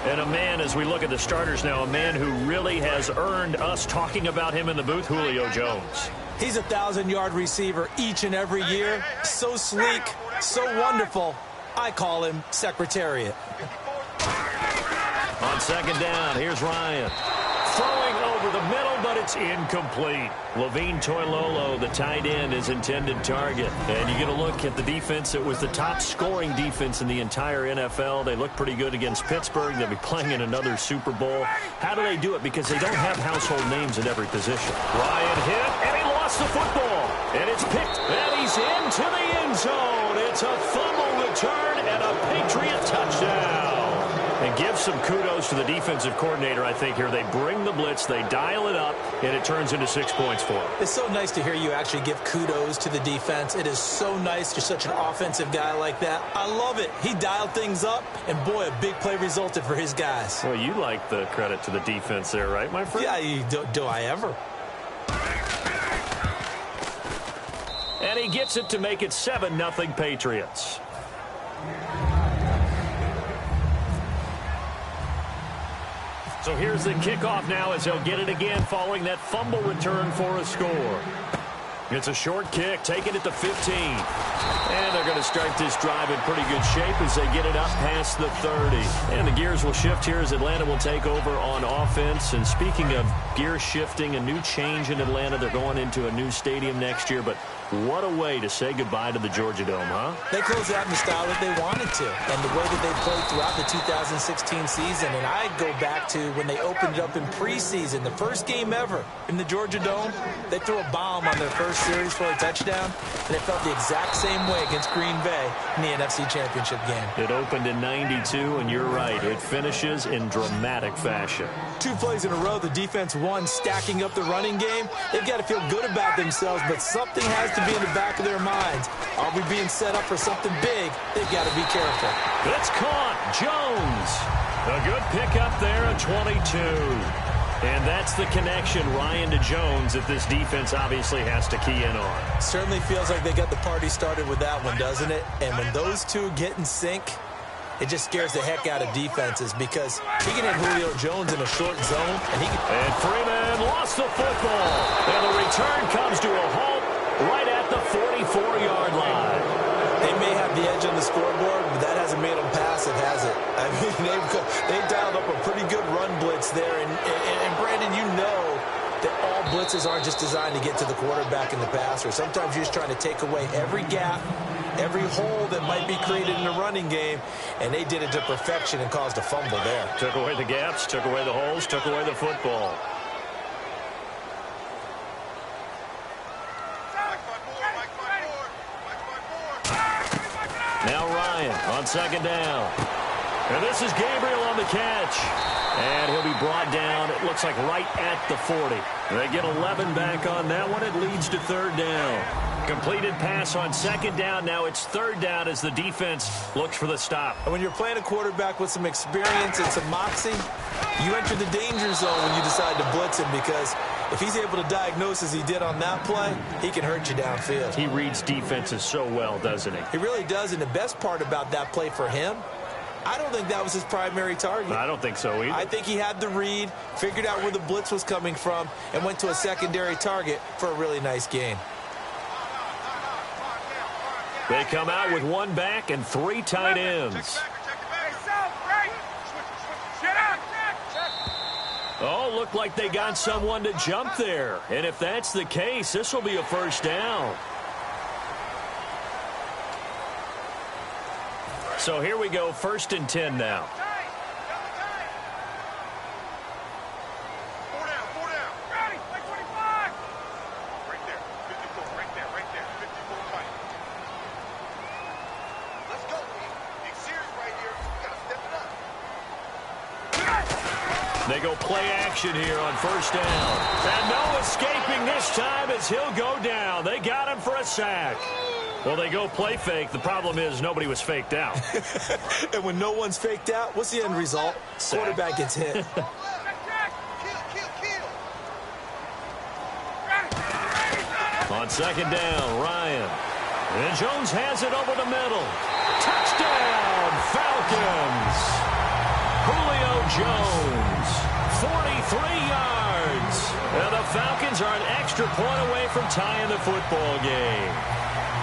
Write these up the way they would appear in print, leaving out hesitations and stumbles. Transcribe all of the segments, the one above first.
And a man, as we look at the starters now, a man who really has earned us talking about him in the booth, Julio Jones. He's a 1,000-yard receiver each and every year. So sleek, so wonderful. I call him Secretariat. On second down, here's Ryan. Throwing over the middle, but it's incomplete. Levine Toilolo, the tight end, is intended target. And you get a look at the defense. It was the top scoring defense in the entire NFL. They look pretty good against Pittsburgh. They'll be playing in another Super Bowl. How do they do it? Because they don't have household names at every position. Ryan hit, and he lost the football. And it's picked, and he's into the end zone. It's a fumble return and a Patriot touchdown. And give some kudos to the defensive coordinator, I think, here. They bring the blitz, they dial it up, and it turns into 6 points for them. It's so nice to hear you actually give kudos to the defense. It is so nice. You're such an offensive guy like that. I love it. He dialed things up, and boy, a big play resulted for his guys. Well, you like the credit to the defense there, right, my friend? Yeah, do I ever? And he gets it to make it 7-0 Patriots. So here's the kickoff now as they'll get it again following that fumble return for a score. It's a short kick, taking it to 15. And they're going to start this drive in pretty good shape as they get it up past the 30. And the gears will shift here as Atlanta will take over on offense. And speaking of gear shifting, a new change in Atlanta. They're going into a new stadium next year, but what a way to say goodbye to the Georgia Dome, huh? They closed out in the style that they wanted to, and the way that they played throughout the 2016 season. And I go back to when they opened it up in preseason, the first game ever in the Georgia Dome. They threw a bomb on their first series for a touchdown, and it felt the exact same way against Green Bay in the NFC Championship game. It opened in 92, and you're right. It finishes in dramatic fashion. 2 plays in a row, the defense won, stacking up the running game. They've got to feel good about themselves, but something has to be in the back of their minds. Are we being set up for something big? They've got to be careful. It's caught. Jones. A good pickup there at 22. And that's the connection, Ryan to Jones, that this defense obviously has to key in on. Certainly feels like they got the party started with that one, doesn't it? And when those two get in sync, it just scares the heck out of defenses because he can hit Julio Jones in a short zone. And Freeman lost the football. And the return comes to a halt right at the 44-yard line. They may have the edge on the scoreboard, but that hasn't made them passive, has it? I mean, they've dialed up a pretty good run blitz there. And Brandon, you know that all blitzes aren't just designed to get to the quarterback in the passer. Sometimes you're just trying to take away every gap, every hole that might be created in the running game, and they did it to perfection and caused a fumble there. Took away the gaps, took away the holes, took away the football. Now Ryan on second down. And this is Gabriel on the catch. And he'll be brought down, it looks like right at the 40. They get 11 back on that one. It leads to third down. Completed pass on second down. Now it's third down as the defense looks for the stop. And when you're playing a quarterback with some experience and some moxie, you enter the danger zone when you decide to blitz him because if he's able to diagnose as he did on that play, he can hurt you downfield. He reads defenses so well, doesn't he? He really does, and the best part about that play for him, I don't think that was his primary target. I don't think so either. I think he had the read, figured out where the blitz was coming from, and went to a secondary target for a really nice gain. They come out with one back and 3 tight ends. Oh, looked like they got someone to jump there. And if that's the case, this will be a first down. So here we go, 1st and 10 now. They go play action here on first down. And no escaping this time as he'll go down. They got him for a sack. Well, they go play fake. The problem is nobody was faked out. And when no one's faked out, what's the end result? Sack. Quarterback gets hit. On second down, Ryan. And Jones has it over the middle. Touchdown, Falcons. Julio Jones, 43 yards. And the Falcons are an extra point away from tying the football game.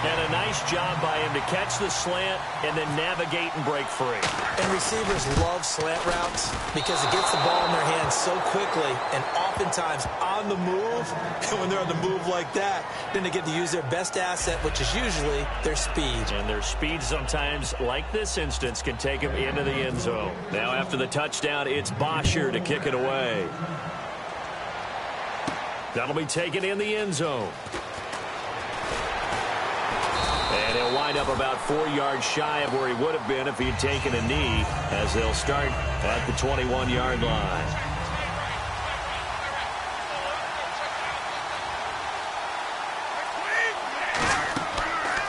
And a nice job by him to catch the slant and then navigate and break free. And receivers love slant routes because it gets the ball in their hands so quickly and oftentimes on the move. And when they're on the move like that, then they get to use their best asset, which is usually their speed. And their speed sometimes, like this instance, can take them into the end zone. Now after the touchdown, it's Bosher to kick it away. That'll be taken in the end zone. And he'll wind up about 4 yards shy of where he would have been if he had taken a knee, as they'll start at the 21-yard line.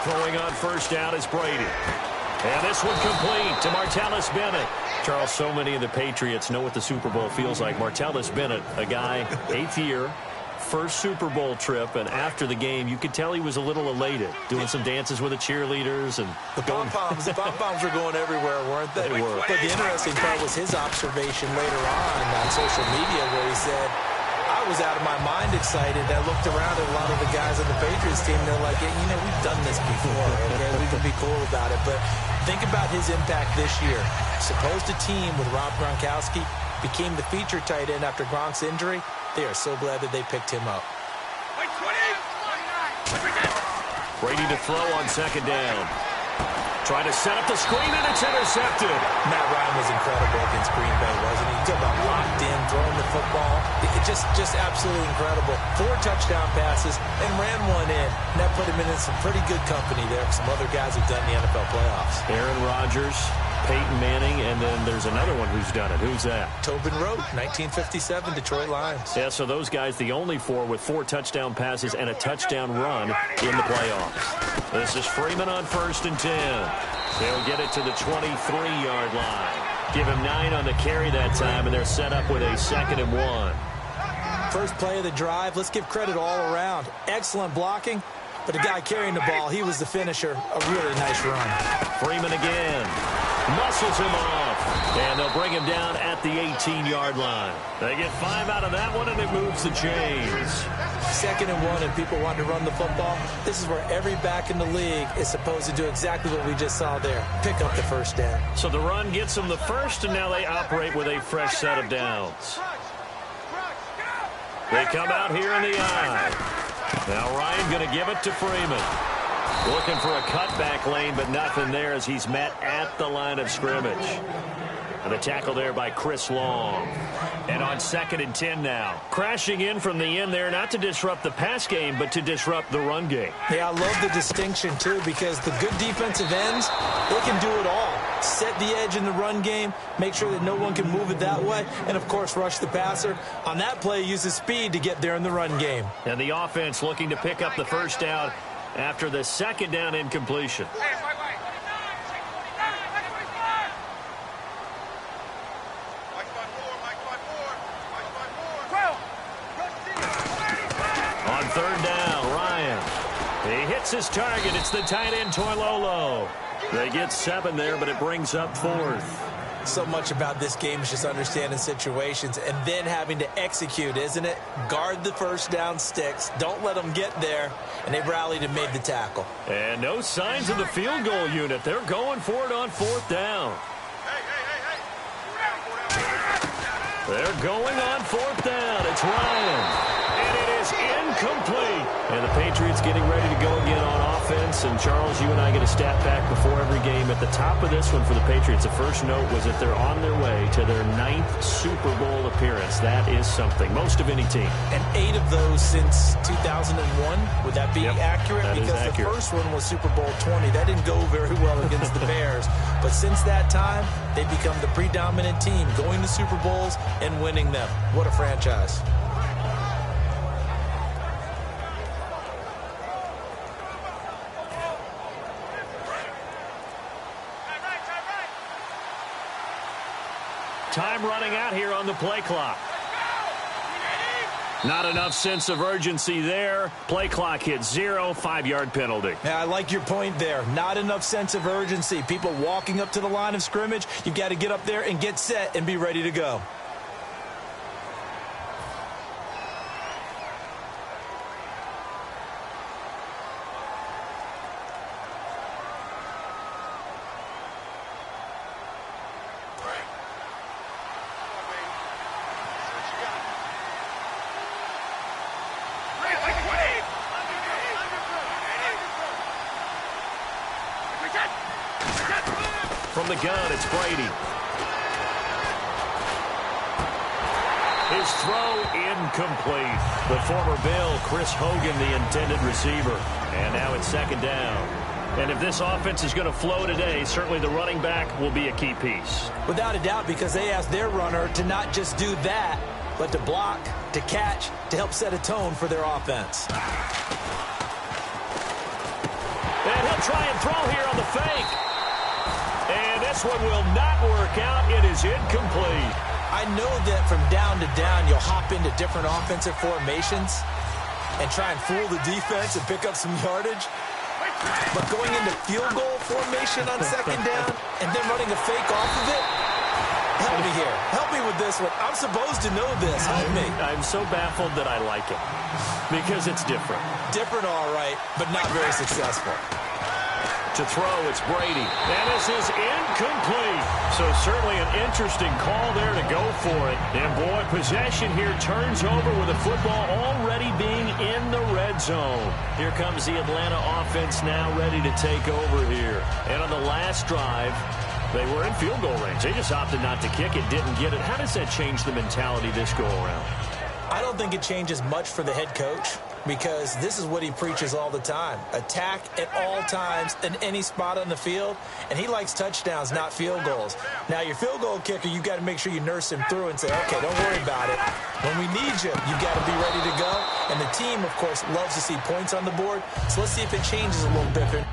Throwing on first down is Brady. And this one complete to Martellus Bennett. Charles, so many of the Patriots know what the Super Bowl feels like. Martellus Bennett, a guy, 8th year, first Super Bowl trip, and after the game, you could tell he was a little elated, doing some dances with the cheerleaders. And the pom-poms were going everywhere, weren't they? They were. But the interesting part was his observation later on social media where he said, I was out of my mind excited. I looked around at a lot of the guys on the Patriots team. They're like, yeah, we've done this before. Okay? We can be cool about it. But think about his impact this year. Supposed a team with Rob Gronkowski became the feature tight end after Gronk's injury. They are so glad that they picked him up. Brady to throw on second down. Trying to set up the screen, and it's intercepted. Matt Ryan was incredible against Green Bay, wasn't he? Talk about locked in, throwing the football. It just absolutely incredible. 4 touchdown passes and ran one in. And that put him in some pretty good company there. Some other guys who've done the NFL playoffs. Aaron Rodgers, Peyton Manning, and then there's another one who's done it. Who's that? Tobin Rote, 1957 Detroit Lions. Yeah, so those guys, the only 4 with 4 touchdown passes and a touchdown run in the playoffs. This is Freeman on 1st and 10. They'll get it to the 23-yard line. Give him 9 on the carry that time, and they're set up with a 2nd and 1. First play of the drive. Let's give credit all around. Excellent blocking, but the guy carrying the ball, he was the finisher. A really nice run. Freeman again. Muscles him off, and they'll bring him down at the 18-yard line. They get 5 out of that one, and it moves the chains. 2nd and 1, and people want to run the football. This is where every back in the league is supposed to do exactly what we just saw there. Pick up the first down. So the run gets them the first, and now they operate with a fresh set of downs. They come out here in the eye. Now Ryan going to give it to Freeman. Looking for a cutback lane, but nothing there as he's met at the line of scrimmage. And the tackle there by Chris Long. And on 2nd and 10 now. Crashing in from the end there, not to disrupt the pass game, but to disrupt the run game. Yeah, I love the distinction, too, because the good defensive ends, they can do it all. Set the edge in the run game, make sure that no one can move it that way, and, of course, rush the passer. On that play, use his speed to get there in the run game. And the offense looking to pick up the first down after the 2nd down incompletion. On 3rd down, Ryan. He hits his target. It's the tight end, Toilolo. They get 7 there, but it brings up 4th. So much about this game is just understanding situations and then having to execute, isn't it? Guard the first down sticks. Don't let them get there. And they rallied and made the tackle. And no signs of the field goal unit. They're going for it on 4th down. They're going on 4th down. It's Ryan. And it is incomplete. And the Patriots getting ready to go again on offense. And, Charles, you and I get a stat pack before every game. At the top of this one for the Patriots, the first note was that they're on their way to their 9th Super Bowl appearance. That is something. Most of any team. And 8 of those since 2001. Would that be accurate? That because is accurate. The first one was Super Bowl 20. That didn't go very well against the Bears. But since that time, they've become the predominant team, going to Super Bowls and winning them. What a franchise. Time running out here on the play clock. Not enough sense of urgency there. Play clock hits 0, 5-yard penalty. Yeah, I like your point there. Not enough sense of urgency. People walking up to the line of scrimmage, you've got to get up there and get set and be ready to go. From the gun, it's Brady. His throw incomplete. The former Bill, Chris Hogan, the intended receiver. And now it's second down. And if this offense is going to flow today, certainly the running back will be a key piece. Without a doubt, because they asked their runner to not just do that, but to block, to catch, to help set a tone for their offense. And he'll try and throw here on the fake. And this one will not work out. It is incomplete. I know that from down to down, you'll hop into different offensive formations and try and fool the defense and pick up some yardage. But going into field goal formation on second down and then running a fake off of it, help me here. Help me with this one. I'm supposed to know this. Help me. I'm so baffled that I like it because it's different. Different, all right, but not very successful. To throw, it's Brady. And this is incomplete. So certainly an interesting call there to go for it. And boy, possession here turns over with the football already being in the red zone. Here comes the Atlanta offense now ready to take over here. And on the last drive, they were in field goal range. They just opted not to kick it, didn't get it. How does that change the mentality this go around? I don't think it changes much for the head coach because this is what he preaches all the time. Attack at all times in any spot on the field, and he likes touchdowns, not field goals. Now, your field goal kicker, you've got to make sure you nurse him through and say, okay, don't worry about it. When we need you, you've got to be ready to go. And the team, of course, loves to see points on the board. So let's see if it changes a little bit.